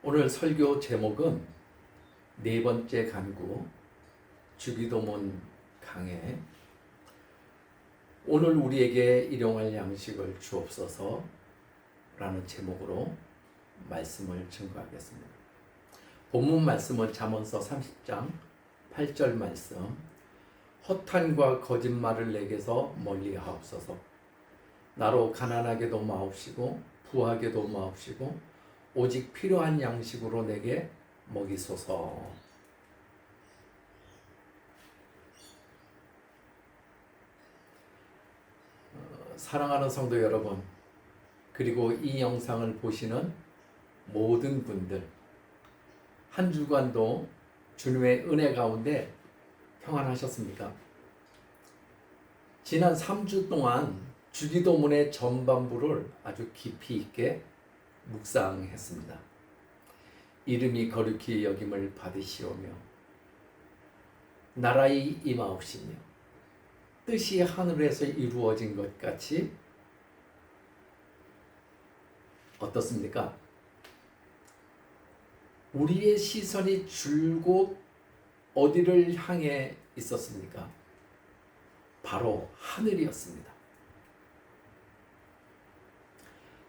오늘 설교 제목은 네 번째 간구 주기도문 강해. 오늘 우리에게 일용할 양식을 주옵소서 라는 제목으로 말씀을 증거하겠습니다. 본문 말씀은 잠언서 30장 8절 말씀. 허탄과 거짓말을 내게서 멀리 하옵소서. 나로 가난하게도 마옵시고 부하게도 마옵시고 오직 필요한 양식으로 내게 먹이소서. 사랑하는 성도 여러분, 그리고 이 영상을 보시는 모든 분들, 한 주간도 주님의 은혜 가운데 평안하셨습니까? 지난 3주 동안 주기도문의 전반부를 아주 깊이 있게 묵상했습니다. 이름이 거룩히 여김을 받으시오며 나라의 임하옵시며 뜻이 하늘에서 이루어진 것 같이 어떻습니까? 우리의 시선이 줄곧 어디를 향해 있었습니까? 바로 하늘이었습니다.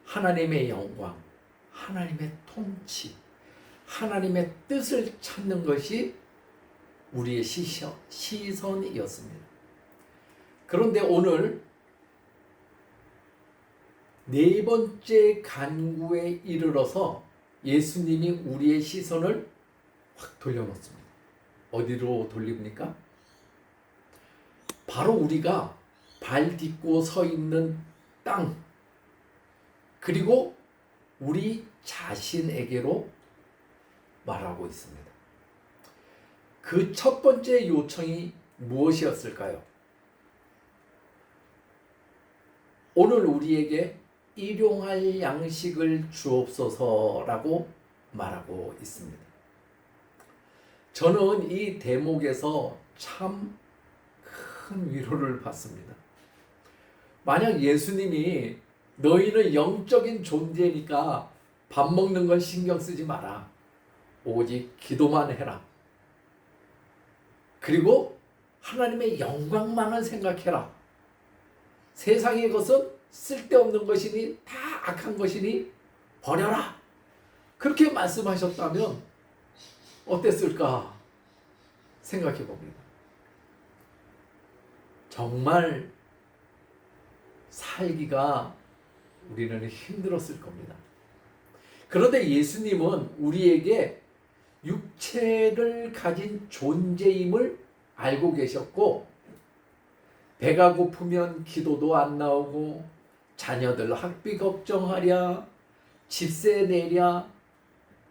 하나님의 영광, 하나님의 통치, 하나님의 뜻을 찾는 것이 우리의 시선이었습니다. 그런데 오늘 네 번째 간구에 이르러서 예수님이 우리의 시선을 확 돌려놓습니다. 어디로 돌립니까? 바로 우리가 발 딛고 서 있는 땅, 그리고 우리 자신에게로 말하고 있습니다. 그 첫 번째 요청이 무엇이었을까요? 오늘 우리에게 일용할 양식을 주옵소서라고 말하고 있습니다. 저는 이 대목에서 참 큰 위로를 받습니다. 만약 예수님이 너희는 영적인 존재니까 밥 먹는 건 신경 쓰지 마라. 오직 기도만 해라. 그리고 하나님의 영광만을 생각해라. 세상의 것은 쓸데없는 것이니 다 악한 것이니 버려라. 그렇게 말씀하셨다면 어땠을까 생각해 봅니다. 정말 살기가 우리는 힘들었을 겁니다. 그런데 예수님은 우리에게 육체를 가진 존재임을 알고 계셨고, 배가 고프면 기도도 안 나오고, 자녀들 학비 걱정하랴, 집세 내랴,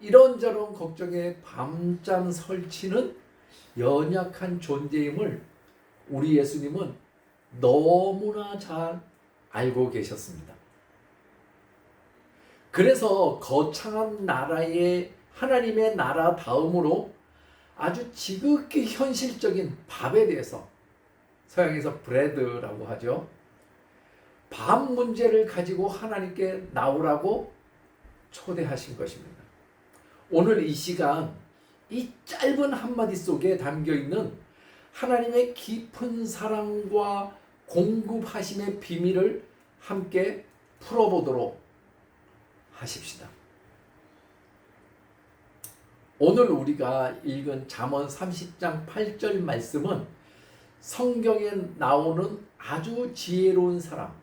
이런저런 걱정에 밤잠 설치는 연약한 존재임을 우리 예수님은 너무나 잘 알고 계셨습니다. 그래서 거창한 나라의 하나님의 나라 다음으로 아주 지극히 현실적인 밥에 대해서, 서양에서 브레드라고 하죠. 밥 문제를 가지고 하나님께 나오라고 초대하신 것입니다. 오늘 이 시간 이 짧은 한마디 속에 담겨있는 하나님의 깊은 사랑과 공급하심의 비밀을 함께 풀어보도록 하십시다. 오늘 우리가 읽은 잠언 30장 8절 말씀은 성경에 나오는 아주 지혜로운 사람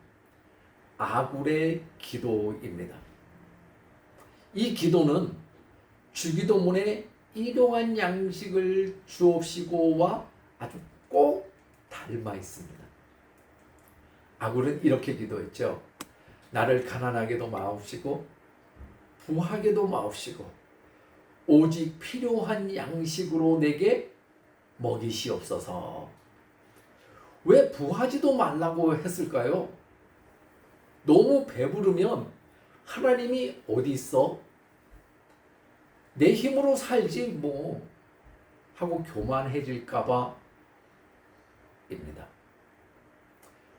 아굴의 기도입니다. 이 기도는 주기도문에 일용할 양식을 주옵시고와 아주 꼭 닮아 있습니다. 아굴은 이렇게 기도했죠. 나를 가난하게도 마옵시고 부하게도 마옵시고 오직 필요한 양식으로 내게 먹이시옵소서. 왜 부하지도 말라고 했을까요? 너무 배부르면 하나님이 어디 있어? 내 힘으로 살지 뭐 하고 교만해질까 봐입니다.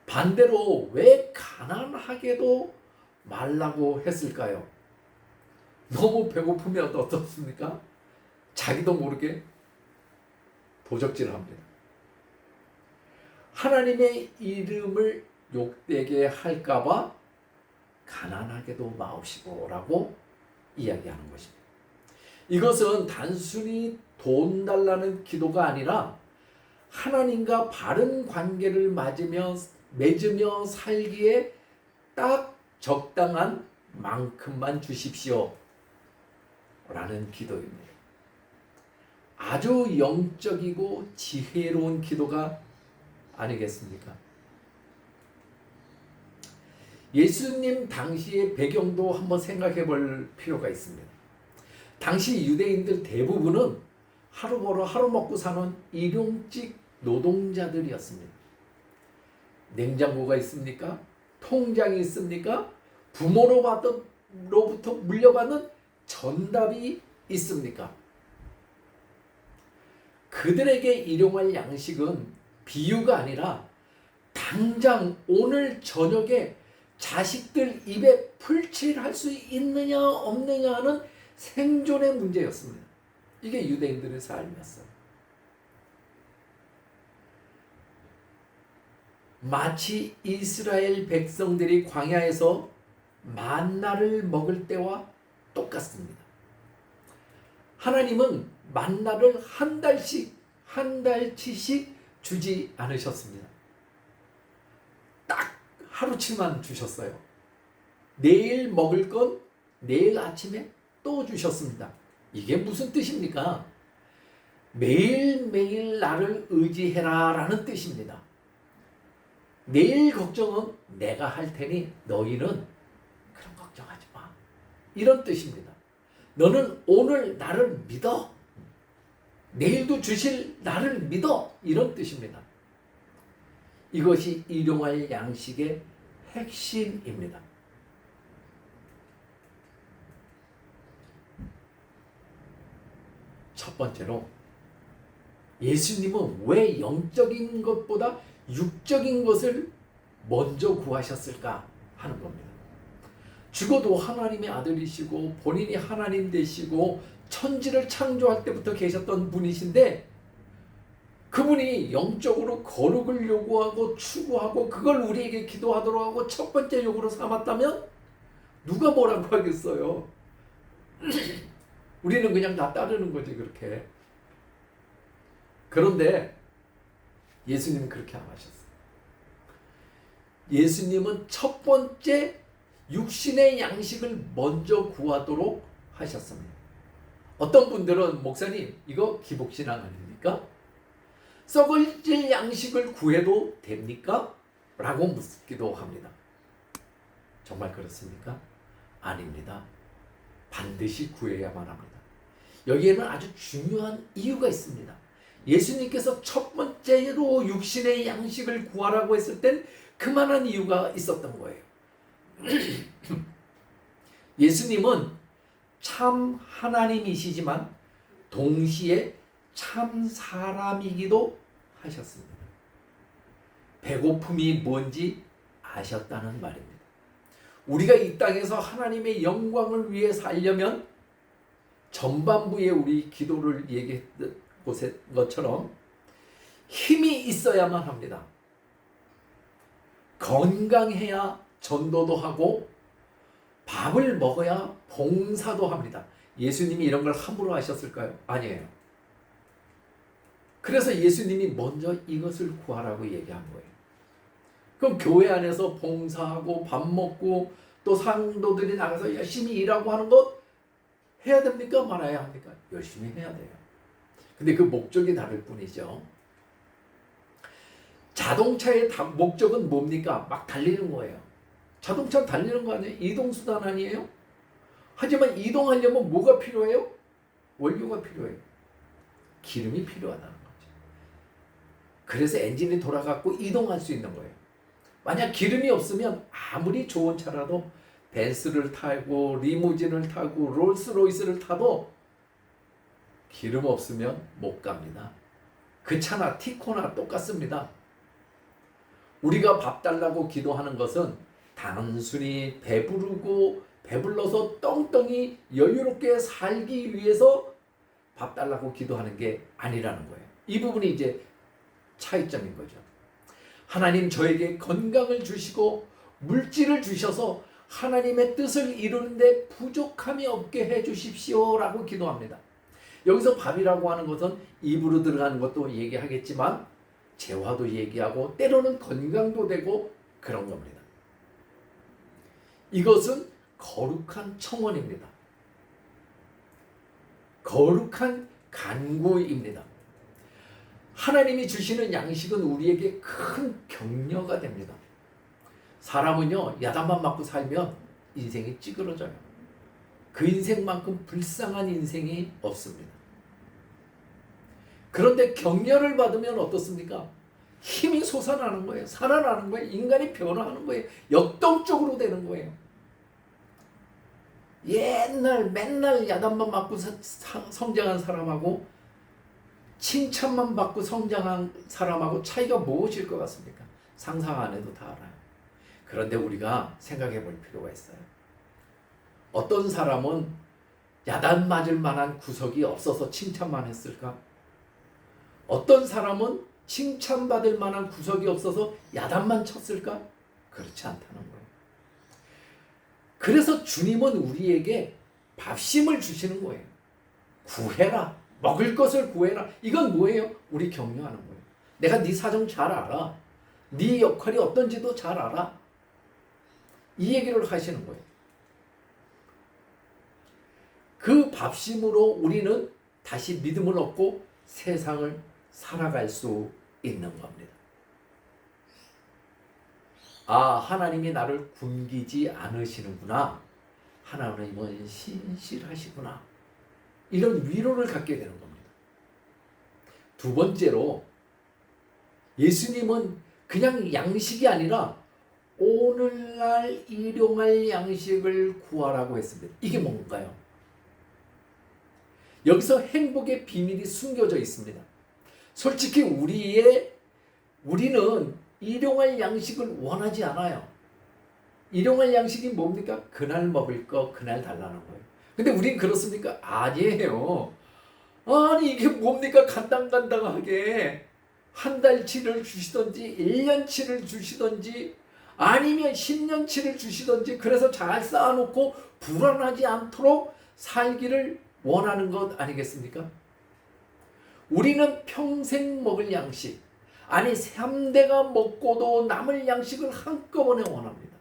반대로 왜 가난하게도 말라고 했을까요? 너무 배고프면 어떻습니까? 자기도 모르게 도적질을 합니다. 하나님의 이름을 욕되게 할까봐 가난하게도 마옵시고라고 이야기하는 것입니다. 이것은 단순히 돈 달라는 기도가 아니라 하나님과 바른 관계를 맺으며 살기에 딱 적당한 만큼만 주십시오 라는 기도입니다. 아주 영적이고 지혜로운 기도가 아니겠습니까? 예수님 당시의 배경도 한번 생각해 볼 필요가 있습니다. 당시 유대인들 대부분은 하루 벌어 하루 먹고 사는 일용직 노동자들이었습니다. 냉장고가 있습니까? 통장이 있습니까? 부모로부터 물려받는 전답이 있습니까? 그들에게 일용할 양식은 비유가 아니라 당장 오늘 저녁에 자식들 입에 풀칠할 수 있느냐 없느냐 하는 생존의 문제였습니다. 이게 유대인들의 삶이었어요. 마치 이스라엘 백성들이 광야에서 만나를 먹을 때와 똑같습니다. 하나님은 만나를 한 달치씩 주지 않으셨습니다. 딱 하루치만 주셨어요. 내일 먹을 건 내일 아침에 또 주셨습니다. 이게 무슨 뜻입니까? 매일매일 나를 의지해라 라는 뜻입니다. 내일 걱정은 내가 할 테니 너희는 그런 걱정하지 마. 이런 뜻입니다. 너는 오늘 나를 믿어. 내일도 주실 나를 믿어. 이런 뜻입니다. 이것이 일용할 양식의 핵심입니다. 첫 번째로 예수님은 왜 영적인 것보다 육적인 것을 먼저 구하셨을까 하는 겁니다. 죽어도 하나님의 아들이시고 본인이 하나님 되시고 천지를 창조할 때부터 계셨던 분이신데 그분이 영적으로 거룩을 요구하고 추구하고 그걸 우리에게 기도하도록 하고 첫 번째 요구로 삼았다면 누가 뭐라고 하겠어요? 우리는 그냥 다 따르는 거지 그렇게. 그런데 예수님은 그렇게 안 하셨어요. 예수님은 첫 번째 육신의 양식을 먼저 구하도록 하셨습니다. 어떤 분들은 목사님 이거 기복신앙 아닙니까? 썩을 양식을 구해도 됩니까? 라고 묻기도 합니다. 정말 그렇습니까? 아닙니다. 반드시 구해야만 합니다. 여기에는 아주 중요한 이유가 있습니다. 예수님께서 첫 번째로 육신의 양식을 구하라고 했을 땐 그만한 이유가 있었던 거예요. 예수님은 참 하나님이시지만 동시에 참 사람이기도 하셨습니다. 배고픔이 뭔지 아셨다는 말입니다. 우리가 이 땅에서 하나님의 영광을 위해 살려면 전반부에 우리 기도를 얘기했던 것처럼 힘이 있어야만 합니다. 건강해야 전도도 하고 밥을 먹어야 봉사도 합니다. 예수님이 이런 걸 함부로 하셨을까요? 아니에요. 그래서 예수님이 먼저 이것을 구하라고 얘기한 거예요. 그럼 교회 안에서 봉사하고 밥 먹고 또 상도들이 나가서 열심히 일하고 하는 것 해야 됩니까? 말아야 합니까? 열심히 해야 돼요. 근데 그 목적이 다를 뿐이죠. 자동차의 목적은 뭡니까? 막 달리는 거예요. 자동차 달리는 거 아니에요? 이동수단 아니에요? 하지만 이동하려면 뭐가 필요해요? 원료가 필요해요. 기름이 필요하다는 거죠. 그래서 엔진이 돌아가고 이동할 수 있는 거예요. 만약 기름이 없으면 아무리 좋은 차라도 벤츠를 타고 리무진을 타고 롤스로이스를 타도 기름 없으면 못 갑니다. 그 차나 티코나 똑같습니다. 우리가 밥 달라고 기도하는 것은 단순히 배부르고 배불러서 떵떵이 여유롭게 살기 위해서 밥 달라고 기도하는 게 아니라는 거예요. 이 부분이 이제 차이점인 거죠. 하나님 저에게 건강을 주시고 물질을 주셔서 하나님의 뜻을 이루는데 부족함이 없게 해주십시오 라고 기도합니다. 여기서 밥이라고 하는 것은 입으로 들어가는 것도 얘기하겠지만 재화도 얘기하고 때로는 건강도 되고 그런 겁니다. 이것은 거룩한 청원입니다. 거룩한 간구입니다. 하나님이 주시는 양식은 우리에게 큰 격려가 됩니다. 사람은요, 야단만 맞고 살면 인생이 찌그러져요. 그 인생만큼 불쌍한 인생이 없습니다. 그런데 격려를 받으면 어떻습니까? 힘이 솟아나는 거예요. 살아나는 거예요. 인간이 변화하는 거예요. 역동적으로 되는 거예요. 맨날 야단만 맞고 성장한 사람하고 칭찬만 받고 성장한 사람하고 차이가 무엇일 것 같습니까? 상상 안 해도 다 알아요. 그런데 우리가 생각해 볼 필요가 있어요. 어떤 사람은 야단 맞을 만한 구석이 없어서 칭찬만 했을까? 어떤 사람은 칭찬받을 만한 구석이 없어서 야단만 쳤을까? 그렇지 않다는 거예요. 그래서 주님은 우리에게 밥심을 주시는 거예요. 구해라. 먹을 것을 구해라. 이건 뭐예요? 우리 격려하는 거예요. 내가 네 사정 잘 알아. 네 역할이 어떤지도 잘 알아. 이 얘기를 하시는 거예요. 그 밥심으로 우리는 다시 믿음을 얻고 세상을 살아갈 수 있는 겁니다. 아, 하나님이 나를 굶기지 않으시는구나. 하나님은 신실하시구나. 이런 위로를 갖게 되는 겁니다. 두 번째로 예수님은 그냥 양식이 아니라 오늘날 일용할 양식을 구하라고 했습니다. 이게 뭔가요? 여기서 행복의 비밀이 숨겨져 있습니다. 솔직히 우리는 일용할 양식을 원하지 않아요. 일용할 양식이 뭡니까? 그날 먹을 거 그날 달라는 거예요. 근데 우린 그렇습니까? 아니에요. 아니 이게 뭡니까? 간당간당하게 한 달치를 주시던지 1년치를 주시던지 아니면 10년치를 주시던지 그래서 잘 쌓아놓고 불안하지 않도록 살기를 원하는 것 아니겠습니까? 우리는 평생 먹을 양식, 아니 3대가 먹고도 남을 양식을 한꺼번에 원합니다.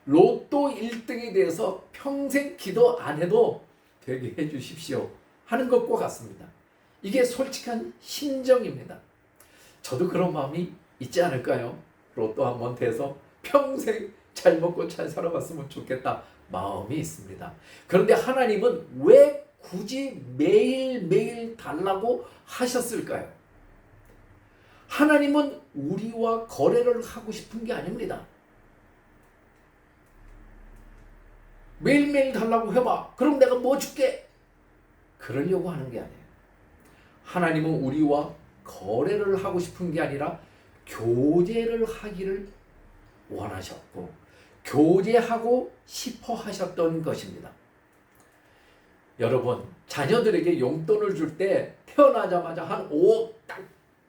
로또 1등이 돼서 평생 기도 안 해도 되게 해주십시오 하는 것과 같습니다. 이게 솔직한 심정입니다. 저도 그런 마음이 있지 않을까요? 로또 한번 돼서 평생 잘 먹고 잘 살아봤으면 좋겠다 마음이 있습니다. 그런데 하나님은 왜 굳이 매일매일 달라고 하셨을까요? 하나님은 우리와 거래를 하고 싶은 게 아닙니다. 매일매일 달라고 해봐. 그럼 내가 뭐 줄게? 그러려고 하는 게 아니에요. 하나님은 우리와 거래를 하고 싶은 게 아니라 교제를 하기를 원하셨고 교제하고 싶어 하셨던 것입니다. 여러분, 자녀들에게 용돈을 줄 때 태어나자마자 한 5억 딱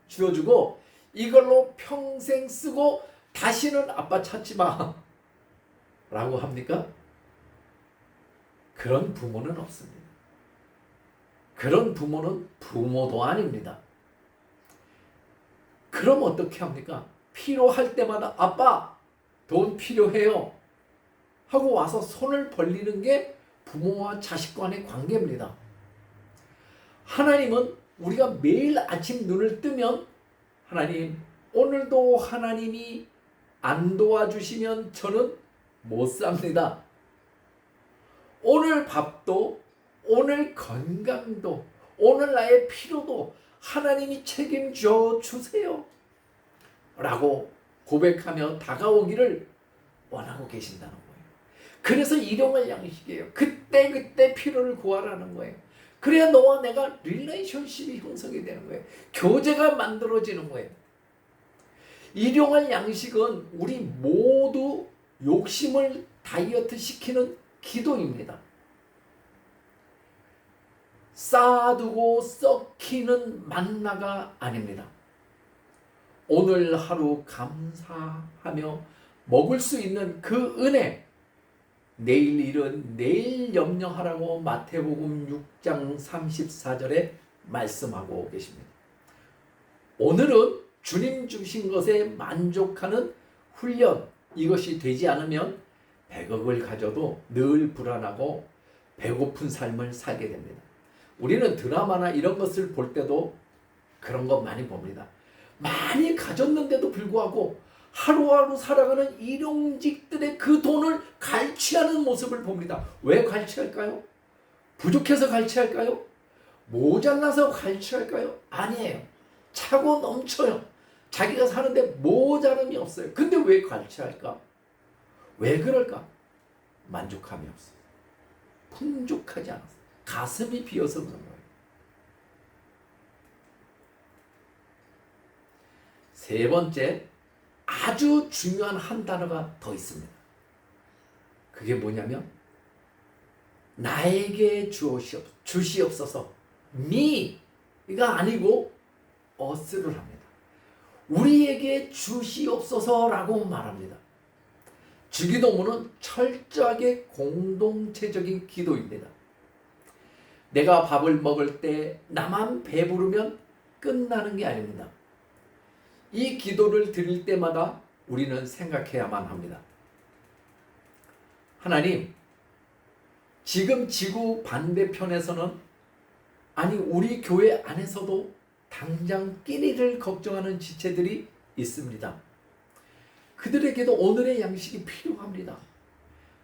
쥐어주고 이걸로 평생 쓰고 다시는 아빠 찾지 마 라고 합니까? 그런 부모는 없습니다. 그런 부모는 부모도 아닙니다. 그럼 어떻게 합니까? 필요할 때마다 아빠 돈 필요해요 하고 와서 손을 벌리는 게 부모와 자식 간의 관계입니다. 하나님은 우리가 매일 아침 눈을 뜨면 하나님 오늘도 하나님이 안 도와주시면 저는 못 삽니다. 오늘 밥도 오늘 건강도 오늘 나의 필요도 하나님이 책임져 주세요 라고 고백하며 다가오기를 원하고 계신다는 거예요. 그래서 일용할 양식이에요. 그때 필요를 구하라는 거예요. 그래야 너와 내가 릴레이션십이 형성이 되는 거예요. 교제가 만들어지는 거예요. 일용할 양식은 우리 모두 욕심을 다이어트 시키는 기도입니다. 쌓아두고 썩히는 만나가 아닙니다. 오늘 하루 감사하며 먹을 수 있는 그 은혜, 내일 일은 내일 염려하라고 마태복음 6장 34절에 말씀하고 계십니다. 오늘은 주님 주신 것에 만족하는 훈련, 이것이 되지 않으면 100억을 가져도 늘 불안하고 배고픈 삶을 살게 됩니다. 우리는 드라마나 이런 것을 볼 때도 그런 것 많이 봅니다. 많이 가졌는데도 불구하고 하루하루 살아가는 일용직들의 그 돈을 갈취하는 모습을 봅니다. 왜 갈취할까요? 부족해서 갈취할까요? 모자라서 갈취할까요? 아니에요. 차고 넘쳐요. 자기가 사는데 모자람이 없어요. 근데 왜 갈취할까? 왜 그럴까? 만족함이 없어요. 풍족하지 않았어요. 가슴이 비어서 그런 거예요. 세 번째, 아주 중요한 한 단어가 더 있습니다. 그게 뭐냐면 나에게 주시옵소서. me가 아니고 us를 합니다. 우리에게 주시옵소서라고 말합니다. 주기도문은 철저하게 공동체적인 기도입니다. 내가 밥을 먹을 때 나만 배부르면 끝나는 게 아닙니다. 이 기도를 드릴 때마다 우리는 생각해야만 합니다. 하나님, 지금 지구 반대편에서는, 아니 우리 교회 안에서도 당장 끼니를 걱정하는 지체들이 있습니다. 그들에게도 오늘의 양식이 필요합니다.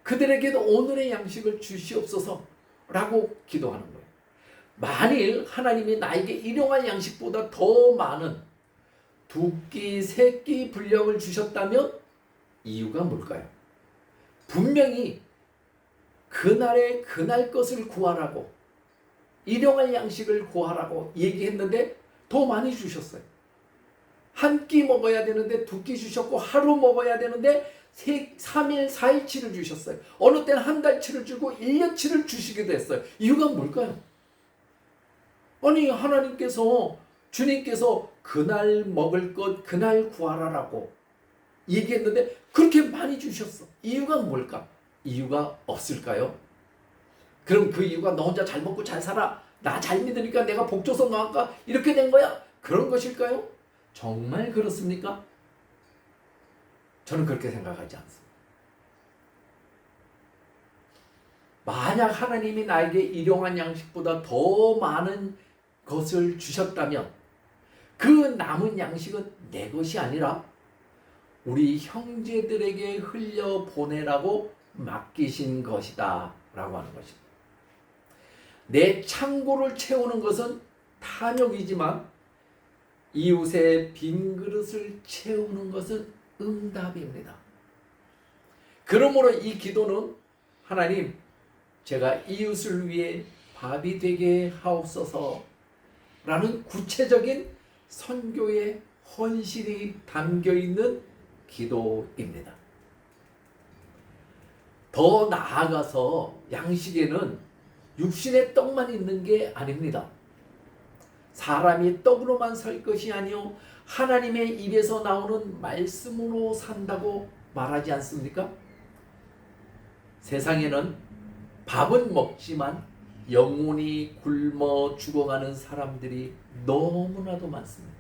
그들에게도 오늘의 양식을 주시옵소서라고 기도하는 거예요. 만일 하나님이 나에게 일용할 양식보다 더 많은 2끼, 3끼 분량을 주셨다면 이유가 뭘까요? 분명히 그날의 그날 것을 구하라고, 일용할 양식을 구하라고 얘기했는데 더 많이 주셨어요. 한 끼 먹어야 되는데 2끼 주셨고, 하루 먹어야 되는데 3일, 4일치를 주셨어요. 어느 때는 한 달치를 주고 1년치를 주시기도 했어요. 이유가 뭘까요? 아니 주님께서 그날 먹을 것 그날 구하라라고 얘기했는데 그렇게 많이 주셨어. 이유가 뭘까? 이유가 없을까요? 그럼 그 이유가 너 혼자 잘 먹고 잘 살아, 나 잘 믿으니까 내가 복 줘서 너할까 이렇게 된 거야? 그런 것일까요? 정말 그렇습니까? 저는 그렇게 생각하지 않습니다. 만약 하나님이 나에게 일용한 양식보다 더 많은 것을 주셨다면 그 남은 양식은 내 것이 아니라 우리 형제들에게 흘려보내라고 맡기신 것이다 라고 하는 것입니다. 내 창고를 채우는 것은 탐욕이지만 이웃의 빈 그릇을 채우는 것은 응답입니다. 그러므로 이 기도는 하나님, 제가 이웃을 위해 밥이 되게 하옵소서 라는 구체적인 선교의 헌신이 담겨있는 기도입니다. 더 나아가서 양식에는 육신의 떡만 있는 게 아닙니다. 사람이 떡으로만 살 것이 아니요 하나님의 입에서 나오는 말씀으로 산다고 말하지 않습니까? 세상에는 밥은 먹지만 영혼이 굶어 죽어가는 사람들이 너무나도 많습니다.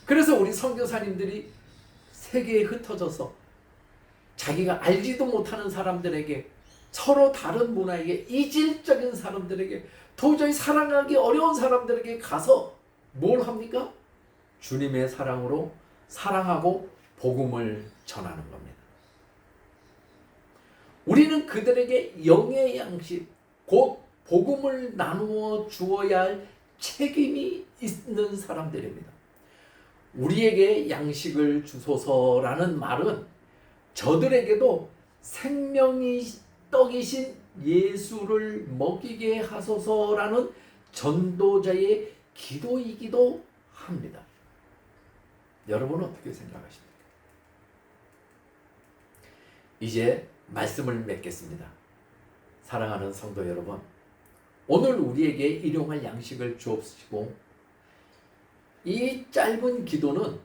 그래서 우리 선교사님들이 세계에 흩어져서 자기가 알지도 못하는 사람들에게, 서로 다른 문화에게, 이질적인 사람들에게, 도저히 사랑하기 어려운 사람들에게 가서 뭘 합니까? 주님의 사랑으로 사랑하고 복음을 전하는 겁니다. 우리는 그들에게 영의 양식, 곧 복음을 나누어 주어야 할 책임이 있는 사람들입니다. 우리에게 양식을 주소서라는 말은 저들에게도 생명이 떡이신 예수를 먹이게 하소서라는 전도자의 기도이기도 합니다. 여러분은 어떻게 생각하십니까? 이제 말씀을 맺겠습니다. 사랑하는 성도 여러분, 오늘 우리에게 일용할 양식을 주옵시고, 이 짧은 기도는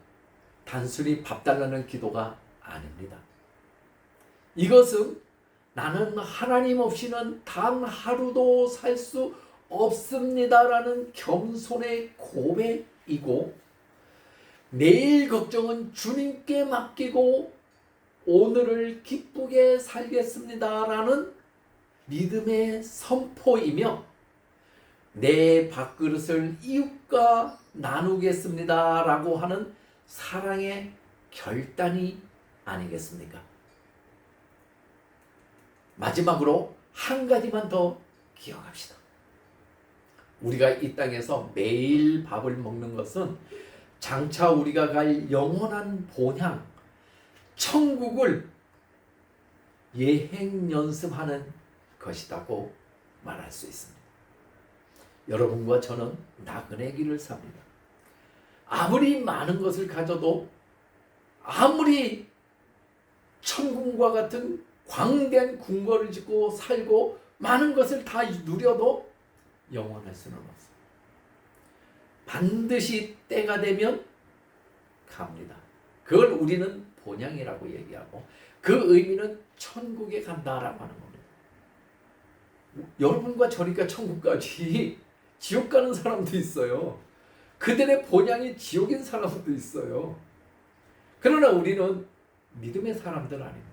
단순히 밥 달라는 기도가 아닙니다. 이것은 나는 하나님 없이는 단 하루도 살 수 없습니다라는 겸손의 고백이고, 내일 걱정은 주님께 맡기고 오늘을 기쁘게 살겠습니다라는 믿음의 선포이며, 내 밥그릇을 이웃과 나누겠습니다라고 하는 사랑의 결단이 아니겠습니까? 마지막으로 한 가지만 더 기억합시다. 우리가 이 땅에서 매일 밥을 먹는 것은 장차 우리가 갈 영원한 본향, 천국을 예행 연습하는 것이라고 말할 수 있습니다. 여러분과 저는 나그네 길을 삽니다. 아무리 많은 것을 가져도, 아무리 천국과 같은 광대한 궁궐을 짓고 살고 많은 것을 다 누려도 영원할 수는 없어요. 반드시 때가 되면 갑니다. 그걸 우리는 본향이라고 얘기하고, 그 의미는 천국에 간다라고 하는 겁니다. 여러분과 저니까 천국 가지 지옥 가는 사람도 있어요. 그들의 본향이 지옥인 사람도 있어요. 그러나 우리는 믿음의 사람들 아닙니까?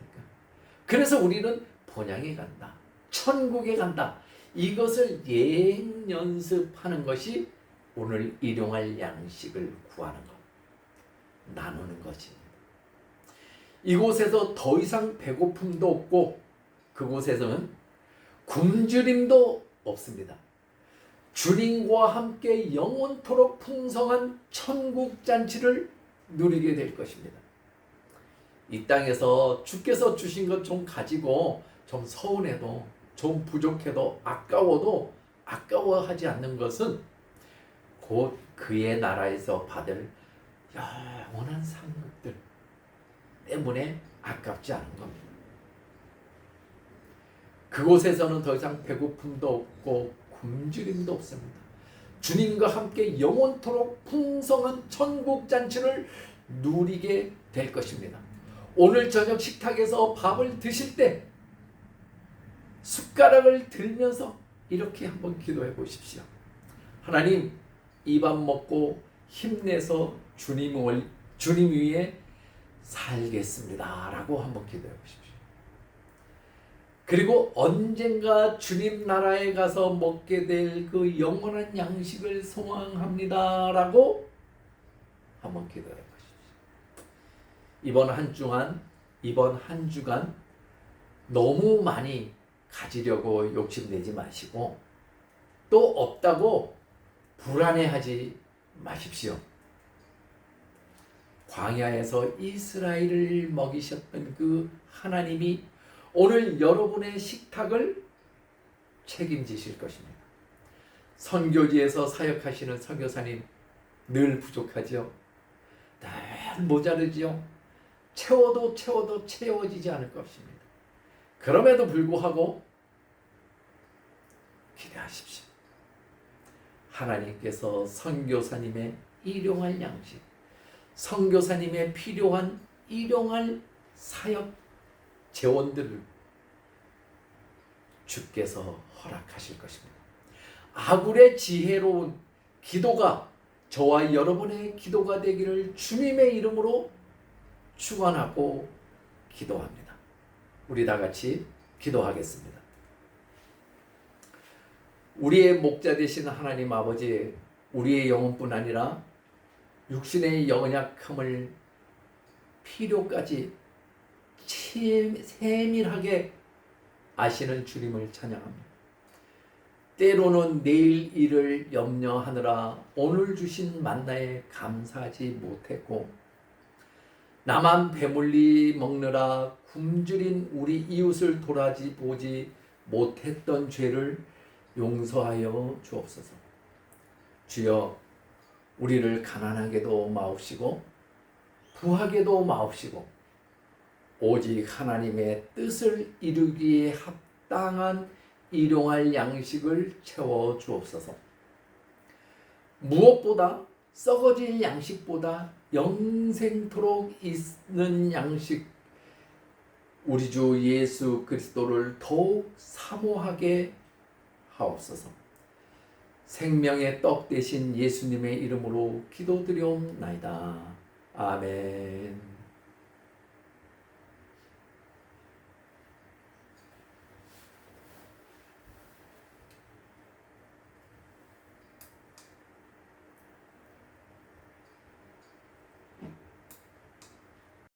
그래서 우리는 본향에 간다, 천국에 간다, 이것을 예행 연습하는 것이 오늘 일용할 양식을 구하는 것, 나누는 것입니다. 이곳에서 더 이상 배고픔도 없고, 그곳에서는 굶주림도 없습니다. 주님과 함께 영원토록 풍성한 천국 잔치를 누리게 될 것입니다. 이 땅에서 주께서 주신 것 좀 가지고 좀 서운해도, 좀 부족해도, 아까워도 아까워하지 않는 것은 곧 그의 나라에서 받을 영원한 상급들 때문에 아깝지 않은 겁니다. 그곳에서는 더 이상 배고픔도 없고 굶주림도 없습니다. 주님과 함께 영원토록 풍성한 천국 잔치를 누리게 될 것입니다. 오늘 저녁 식탁에서 밥을 드실 때 숟가락을 들면서 이렇게 한번 기도해 보십시오. 하나님, 이 밥 먹고 힘내서 주님 위에 살겠습니다 라고 한번 기도해 보십시오. 그리고 언젠가 주님 나라에 가서 먹게 될 그 영원한 양식을 소망합니다 라고 한번 기도해 보십시오. 이번 한 주간 너무 많이 가지려고 욕심내지 마시고, 또 없다고 불안해하지 마십시오. 광야에서 이스라엘을 먹이셨던 그 하나님이 오늘 여러분의 식탁을 책임지실 것입니다. 선교지에서 사역하시는 선교사님, 늘 부족하죠? 늘 모자르지요? 채워도 채워지지 않을 것입니다. 그럼에도 불구하고 기대하십시오. 하나님께서 선교사님의 일용할 양식, 선교사님의 필요한 일용할 사역 재원들을 주께서 허락하실 것입니다. 아굴의 지혜로운 기도가 저와 여러분의 기도가 되기를 주님의 이름으로 축원하고 기도합니다. 우리 다 같이 기도하겠습니다. 우리의 목자 되신 하나님 아버지, 우리의 영혼뿐 아니라 육신의 연약함을 필요까지 세밀하게 아시는 주님을 찬양합니다. 때로는 내일 일을 염려하느라 오늘 주신 만나에 감사하지 못했고, 나만 배불리 먹느라 굶주린 우리 이웃을 돌아보지 못했던 죄를 용서하여 주옵소서. 주여, 우리를 가난하게도 마옵시고 부하게도 마옵시고 오직 하나님의 뜻을 이루기에 합당한 일용할 양식을 채워 주옵소서. 무엇보다 썩어질 양식보다 영생토록 있는 양식, 우리 주 예수 그리스도를 더욱 사모하게 하옵소서. 생명의 떡 되신 예수님의 이름으로 기도드리옵나이다. 아멘.